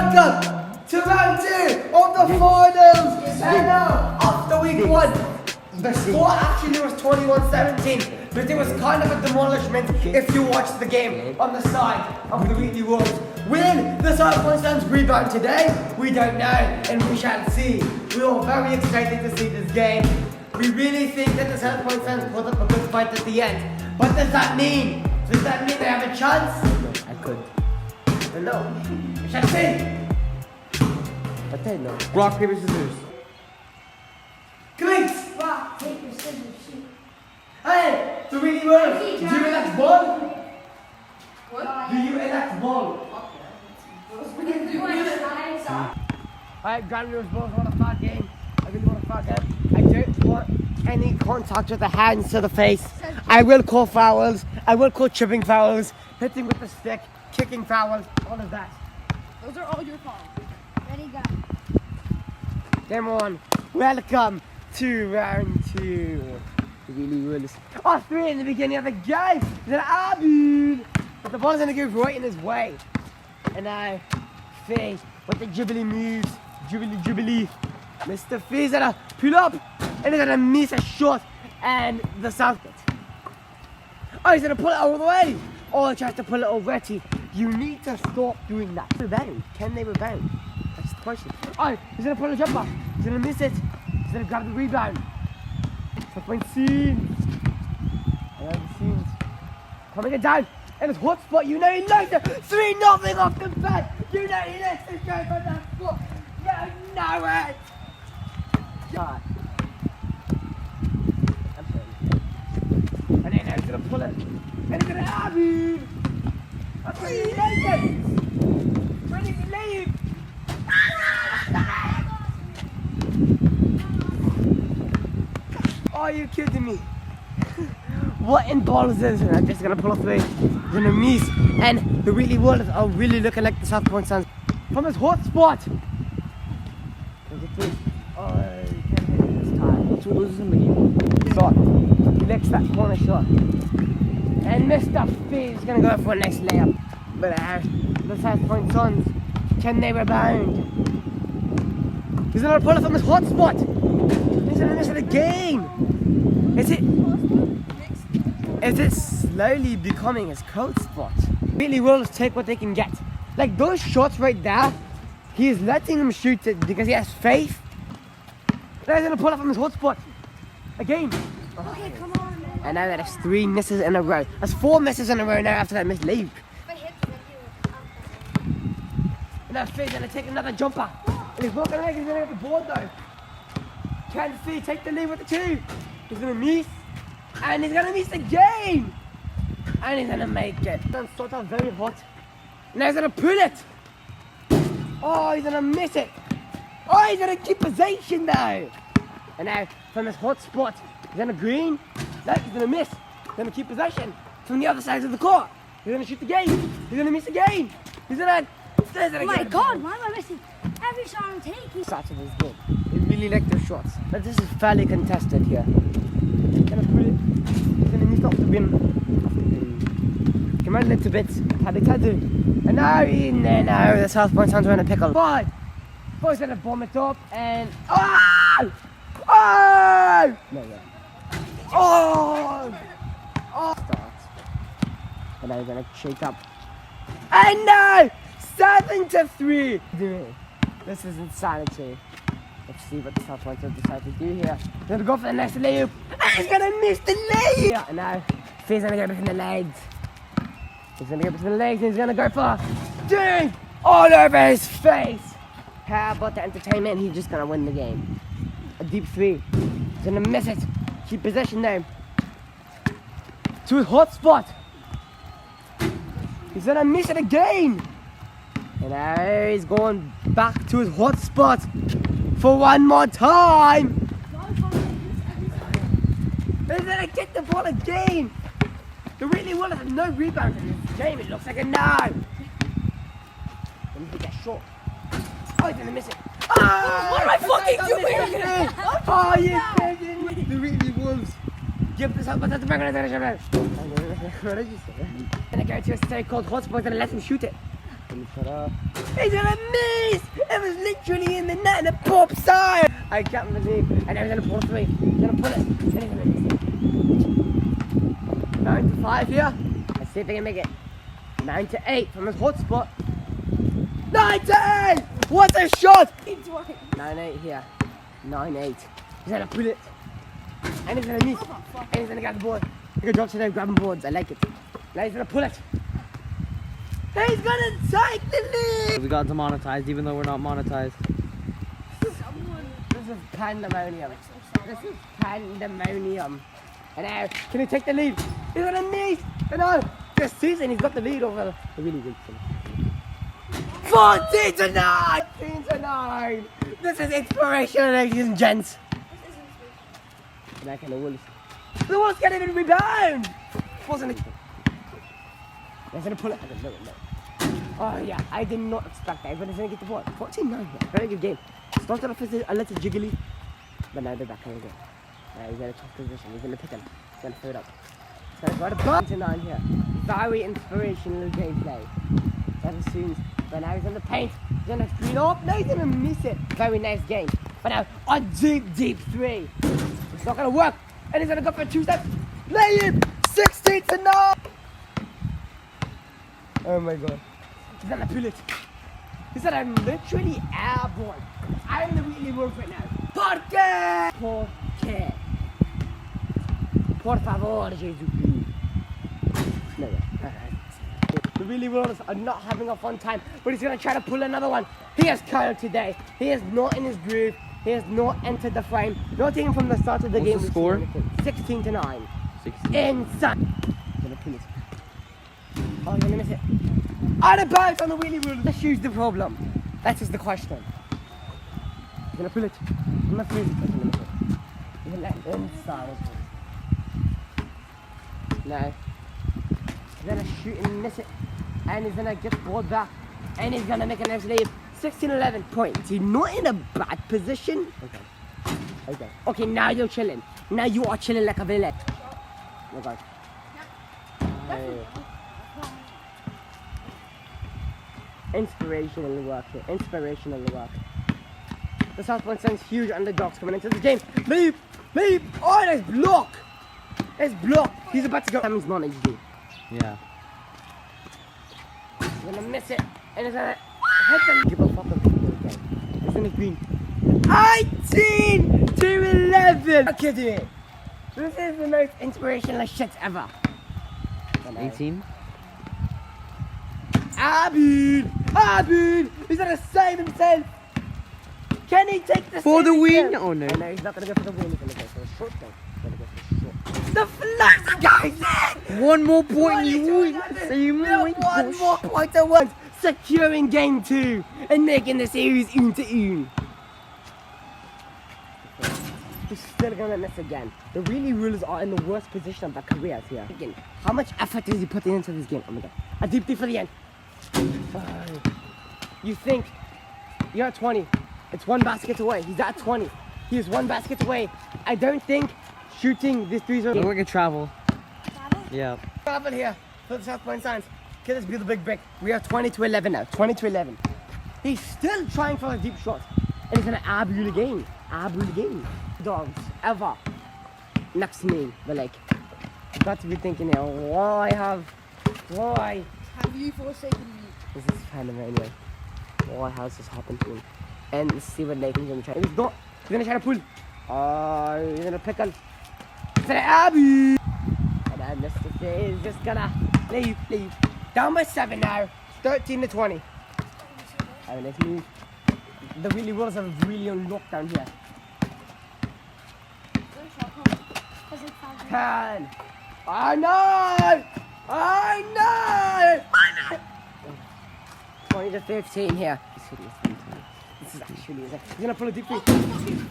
welcome to round 2 of the finals. And now, after week 1, the score actually was 21-17, but it was kind of a demolishment if you watched the game on the side of the Wheatley Wolves. Will the South Point Suns rebound today? We don't know, and we shall see. We are very excited to see this game. We really think that the South Point Suns put up a good fight at the end. What does that mean? Does that mean they have a chance? I could. No. We shall see. But then no. Rock, paper, scissors. Great! Rock, paper, scissors, shoot. Hey, the Wheatley Wolves, do you elect ball? What? Do you elect ball? Alright, Granules Bulls want a fat game. I really want a fat game. I don't want any contact with the hands to the face. I will call fouls. I will call chipping fouls, hitting with the stick, kicking fouls, all of that. Those are all your fouls. Ready, go. Game on. Welcome to round 2. The Wheatley Wolves. Oh, 3 in the beginning of the game. Then Abud. But the ball's gonna go right in his way. And now, Faye with the jibbly moves. Jibbly. Mr. Faye's gonna pull up. And he's gonna miss a shot. And the south pit. Oh, he's gonna pull it all the way. Oh, he tries to pull it already. You need to stop doing that. Rebound. Can they rebound? That's the question. Oh, he's gonna pull a jumper. He's gonna miss it. He's gonna grab the rebound. Top point scenes. I love the scenes. Coming it down. And it's hot spot. You know he likes it. 3-0 off the bat. You know he likes to go for that spot. You know it. God. I'm sorry. And then he's gonna pull it. And he's gonna have it. That's where he likes it. Where did he leave? Are you kidding me? What in balls is this? I'm just gonna pull off the gonna miss. And the Wheatley Wolves are really looking like the South Point Suns from his hot spot. Oh, he can't hit it this time. What's what loses in the game? Shot. He licks that corner shot. And Mr. Fee is gonna go for a next layup. But the South Point Suns, can they rebound? He's gonna pull it from his hot spot. He's gonna miss it again. Is it slowly becoming his cold spot? Wheatley Wolves take what they can get. Like those shots right there, he is letting him shoot it because he has faith. Now he's gonna pull it from his hot spot. Again. Okay, come on, man. And now that is 3 misses in a row. That's 4 misses in a row now after that missed leap. And now Faye's gonna take another jumper. And he's not gonna make it, he's gonna get the board though. Can Faye take the lead with the 2? He's gonna miss. And he's gonna miss again. And he's gonna make it. It's sort of very hot. Now he's gonna pull it. Oh, he's gonna miss it. Oh, he's gonna keep possession now. And now from his hot spot, he's gonna green. No, he's gonna miss. He's gonna keep possession from the other side of the court. He's gonna shoot the game. He's gonna miss again. He's gonna. Oh my God, why am I missing every shot I'm taking? Saturday is good. They really like their shots. But this is fairly contested here. He's gonna put it. He's gonna miss off the rim. Come on, little bit. Taddy. And now in there now, the South Point Suns are in a pickle. Boy's gonna bomb it up and. Oh! Oh! No, yeah. Oh! Oh! Starts. And now he's gonna shake up. And now! 7-3! This is insanity. Let's see what the South Point Suns decide to do here. He's gonna go for the next layup. And he's gonna miss the layup! And now, Faye's gonna go between the legs. He's gonna go between the legs and he's gonna go for ding! All over his face! How about the entertainment? He's just gonna win the game. A deep 3. He's gonna miss it. Keep possession now. To his hot spot. He's gonna miss it again. And now he's going back to his hot spot for one more time. He's gonna get the ball again. The Wheatley Wolves have no rebound in this game. It looks like a no. Let me get that shot. Oh, he's gonna miss it. Oh, what am I fucking doing? Oh, you kidding me? The Wheatley Wolves give this up, but that's the back. What did you say? Gonna go to a stay called hotspot and let him shoot it. Shut up. He's gonna miss! It was literally in the net and it pops out! I can't believe. And now he's gonna pull it through. He's gonna pull it. And he's gonna miss it. 9 to 5 here. Let's see if they can make it. 9 to 8 from his hot spot. 9 to 8! What a shot! 9-8 here. 9-8. He's gonna pull it. And he's gonna miss. And he's gonna grab the board. He's gonna drop to them, grabbing boards. I like it. Now he's gonna pull it. He's gonna take the lead! We got demonetized even though we're not monetized. This is pandemonium. This is pandemonium. And now, can he take the lead? He's gonna miss! And now, this season he's got the lead over the really good team. 14 to 9! 14 to 9! This is inspirational, ladies and gents. And I can the Wolves. The Wolves can't even rebound! Wasn't it? They're gonna pull it. I don't know. Oh yeah, I did not expect that. Everybody's gonna get the ball. 14-9 here. Very good game. Started off as a little jiggly, but now they're back in again. He's in a tough position. He's gonna pick him. He's gonna throw it up. He's gonna go to 9 here. Very inspirational gameplay. That assumes. But now he's in the paint. He's gonna screen up. No, he's gonna miss it. Very nice game. But now a deep 3. It's not gonna work. And he's gonna go for 2 steps. Lay him. 16 to 9. Oh my god. He's gonna pull it. He said I'm literally airborne. I'm the really world right now. ¿Por qué? ¿Por qué? Por favor, Jesus. No, the really world are not having a fun time, but he's gonna try to pull another one. He has curled today. He is not in his groove. He has not entered the frame. Not even from the start of the game. What's the score? 16 to 9. 16. Inside. He's gonna pull it. Oh, he's gonna miss it. Out of bounds on the wheelie rule. The shoe's the problem. That is the question. He's gonna pull it. He's gonna pull it. He's gonna let it inside. No. He's gonna shoot and miss it. And he's gonna get the ball back. And he's gonna make a nice lead. 16-11 points. He's not in a bad position. Okay. Okay, now you're chilling. Now you are chilling like a villain. Oh god. Inspirational work here. Inspirational work. The South Point Suns huge underdogs coming into the game. Leap! Oh, there's block! There's block! He's about to go. That means not HD. Yeah. He's gonna miss it. And he's gonna hit them. Give a fuck on the game. It's in the green. 18 to 11! I'm kidding me. This is the most inspirational shit ever. 18? Abid! He's gonna save himself! Can he take the For the win? Again? Oh no. No, he's not gonna go for the win, he's gonna go for a short though. He's gonna go for a short. The flash guys in! 1 more point you win! So you win! 1 more point at once! Securing game 2 and making the series 1-1. He's still gonna miss again. The really rulers are in the worst position of their careers here. Again, how much effort is he putting into this game? Oh my god. A deep for the end. You think you're at 20. It's 1 basket away. He's at 20. He is 1 basket away. I don't think shooting these threes are. We're gonna travel. Travel? Yeah. Travel here for the South Point Suns. Can this be the big break? We are 20 to 11 now. 20 to 11. He's still trying for a deep shot. And he's gonna abuse the game. Dogs ever next to me. But like, you've got to be thinking here, why have you forsaken me? This is pandemonium. Why has this happened to me? And let's see what Nathan's gonna try. He's gonna try to pull. He's gonna pick on. It's an Abby! And I missed it. He's just gonna leave. Down by 7 now. 13 to 20. Alright, let's move. The really Wolves are really on lockdown here. Can. I know! 20 to 15 here. This is actually. He's gonna pull a deep three.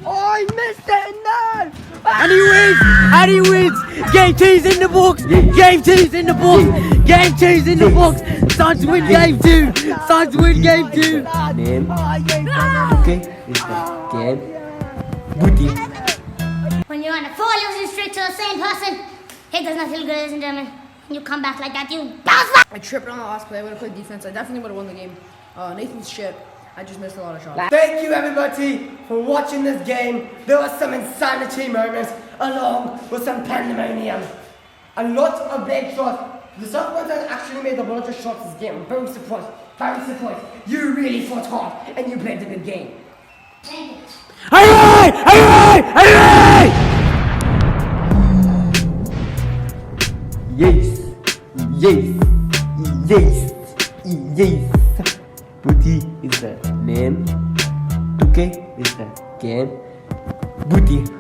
Oh, he missed it! No! And he wins! Game 2's in the books! Game 2's in the books! Game 2's in the books! Suns win game 2! Suns win game 2! Name. Okay, it's the game. Booty. When you're on a 4 losing streak to the same person, it does not feel good, ladies and gentlemen. and you come back like that, you bounce back. I tripped on the last play. I would have played defense. I definitely would have won the game. Nathan's shit. I just missed a lot of shots. Thank you everybody for watching this game. There was some insanity moments along with some pandemonium. A lot of big shots. The Southwestern actually made a lot of shots this game. I'm very surprised. Very surprised. You really fought hard and you played a good game. Thank you. Hooray! Hooray! Hooray! Yes. Yes. Yes. Yes. Booty is the name. 2K is the game. Booty.